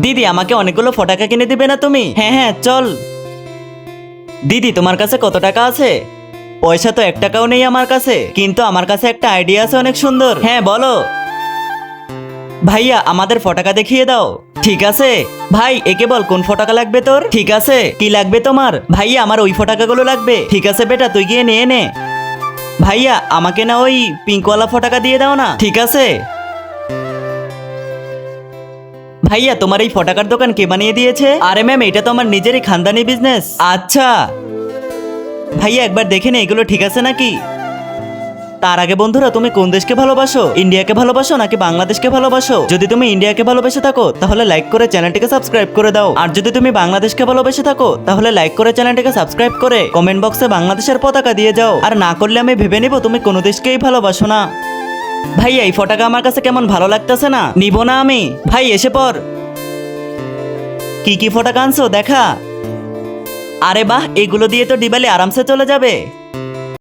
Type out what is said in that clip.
দিদি আমাকে অনেকগুলো ফটাকা কিনে দিবে না তুমি? হ্যাঁ হ্যাঁ চল। দিদি তোমার কাছে কত টাকা আছে? পয়সা তো 1 টাকাও নেই আমার কাছে, কিন্তু আমার কাছে একটা আইডিয়া আছে অনেক সুন্দর। হ্যাঁ বলো। ভাইয়া আমাদের ফটাকা দেখিয়ে দাও। ঠিক আছে ভাই, একে বল কোন ফটাকা লাগবে তোর? ঠিক আছে, কি লাগবে তোমার? ভাইয়া আমার ওই ফটাকাগুলো লাগবে। ঠিক আছে বেটা, তুই গিয়ে নিয়ে নে। ভাইয়া আমাকে না ওই পিঙ্কওয়ালা ফটাকা দিয়ে দাও না। ঠিক আছে। ভাইয়া তোমার এই ফটাকার দোকান কে বানিয়ে দিয়েছে? আরে ম্যাম, এটা তো আমার নিজেরই খানদানি বিজনেস। আচ্ছা ভাইয়া, একবার দেখে নে এগুলো ঠিক আছে নাকি। তার আগে বন্ধুরা, তুমি কোন দেশকে ভালোবাসো? ইন্ডিয়াকে ভালোবাসো নাকি বাংলাদেশকে ভালোবাসো? যদি তুমি ইন্ডিয়াকে ভালোবেসে থাকো তাহলে লাইক করে চ্যানেলটিকে সাবস্ক্রাইব করে দাও, আর যদি তুমি বাংলাদেশকে ভালোবেসে থাকো তাহলে লাইক করে চ্যানেলটিকে সাবস্ক্রাইব করে কমেন্ট বক্সে বাংলাদেশের পতাকা দিয়ে যাও। আর না করলে আমি ভেবে নিব তুমি কোনো দেশকেই ভালোবাসো না। ভাই এই ফটাকা আমার কাছে কেমন ভালো লাগতেছে না, নিব না আমি। ভাই এসে পর। কি কি ফটাকা আনছো দেখা। আরে বাহ, এগুলো দিয়ে তো দিবালি আরামসে চলে যাবে।